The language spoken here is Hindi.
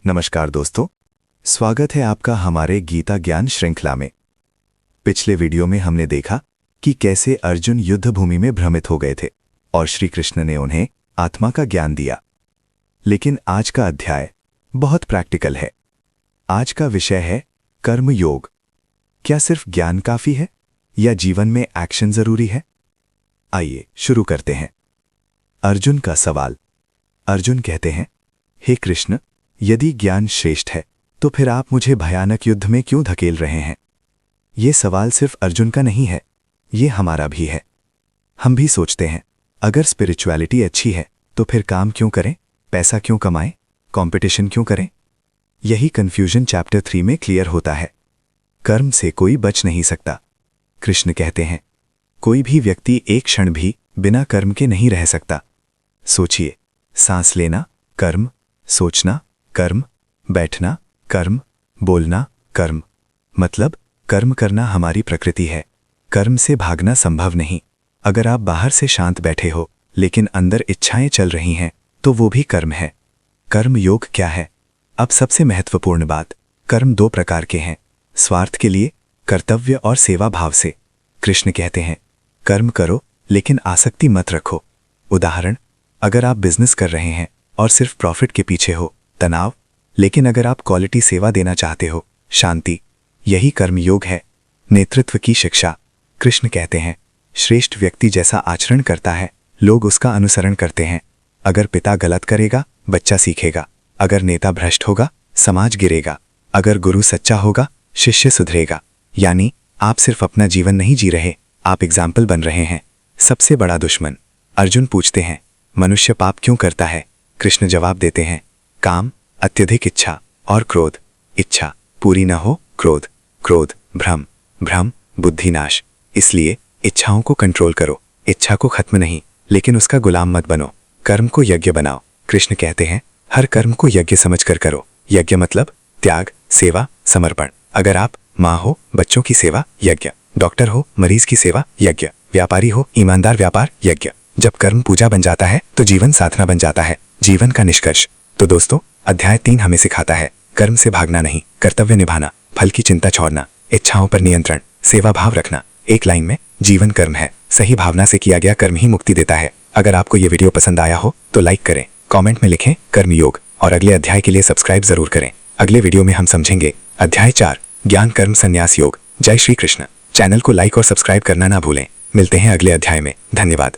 नमस्कार दोस्तों, स्वागत है आपका हमारे गीता ज्ञान श्रृंखला में। पिछले वीडियो में हमने देखा कि कैसे अर्जुन युद्ध भूमि में भ्रमित हो गए थे और श्री कृष्ण ने उन्हें आत्मा का ज्ञान दिया। लेकिन आज का अध्याय बहुत प्रैक्टिकल है। आज का विषय है कर्म योग। क्या सिर्फ ज्ञान काफी है या जीवन में एक्शन जरूरी है? आइए शुरू करते हैं। अर्जुन का सवाल। अर्जुन कहते हैं, हे कृष्ण, यदि ज्ञान श्रेष्ठ है तो फिर आप मुझे भयानक युद्ध में क्यों धकेल रहे हैं? ये सवाल सिर्फ अर्जुन का नहीं है, ये हमारा भी है। हम भी सोचते हैं, अगर स्पिरिचुअलिटी अच्छी है तो फिर काम क्यों करें, पैसा क्यों कमाएं, कंपटीशन क्यों करें? यही कंफ्यूजन चैप्टर 3 में क्लियर होता है। कर्म से कोई बच नहीं सकता। कृष्ण कहते हैं, कोई भी व्यक्ति एक क्षण भी बिना कर्म के नहीं रह सकता। सोचिए, सांस लेना कर्म, सोचना कर्म, बैठना कर्म, बोलना कर्म। मतलब कर्म करना हमारी प्रकृति है। कर्म से भागना संभव नहीं। अगर आप बाहर से शांत बैठे हो लेकिन अंदर इच्छाएं चल रही हैं तो वो भी कर्म है। कर्म योग क्या है? अब सबसे महत्वपूर्ण बात, कर्म 2 प्रकार के हैं, स्वार्थ के लिए, कर्तव्य और सेवा भाव से। कृष्ण कहते हैं, कर्म करो लेकिन आसक्ति मत रखो। उदाहरण, अगर आप बिजनेस कर रहे हैं और सिर्फ प्रॉफिट के पीछे हो, तनाव। लेकिन अगर आप क्वालिटी सेवा देना चाहते हो, शांति। यही कर्म योग है। नेतृत्व की शिक्षा। कृष्ण कहते हैं, श्रेष्ठ व्यक्ति जैसा आचरण करता है लोग उसका अनुसरण करते हैं। अगर पिता गलत करेगा बच्चा सीखेगा। अगर नेता भ्रष्ट होगा समाज गिरेगा। अगर गुरु सच्चा होगा शिष्य सुधरेगा। यानी आप सिर्फ अपना जीवन नहीं जी रहे, आप एग्जाम्पल बन रहे हैं। सबसे बड़ा दुश्मन। अर्जुन पूछते हैं, मनुष्य पाप क्यों करता है? कृष्ण जवाब देते हैं, काम, अत्यधिक इच्छा और क्रोध। इच्छा पूरी न हो क्रोध, क्रोध भ्रम, भ्रम बुद्धिनाश। इसलिए इच्छाओं को कंट्रोल करो। इच्छा को खत्म नहीं, लेकिन उसका गुलाम मत बनो। कर्म को यज्ञ बनाओ। कृष्ण कहते हैं, हर कर्म को यज्ञ समझकर करो। यज्ञ मतलब त्याग, सेवा, समर्पण। अगर आप माँ हो, बच्चों की सेवा यज्ञ। डॉक्टर हो, मरीज की सेवा यज्ञ। व्यापारी हो, ईमानदार व्यापार यज्ञ। जब कर्म पूजा बन जाता है तो जीवन साधना बन जाता है, जीवन का निष्कर्ष। तो दोस्तों, अध्याय 3 हमें सिखाता है, कर्म से भागना नहीं, कर्तव्य निभाना, फल की चिंता छोड़ना, इच्छाओं पर नियंत्रण, सेवा भाव रखना। एक लाइन में, जीवन कर्म है। सही भावना से किया गया कर्म ही मुक्ति देता है। अगर आपको ये वीडियो पसंद आया हो तो लाइक करें, कमेंट में लिखें कर्म योग और अगले अध्याय के लिए सब्सक्राइब जरूर करें। अगले वीडियो में हम समझेंगे अध्याय 4, ज्ञान कर्म संन्यास योग। जय श्री कृष्ण। चैनल को लाइक और सब्सक्राइब करना ना भूलें। मिलते हैं अगले अध्याय में। धन्यवाद।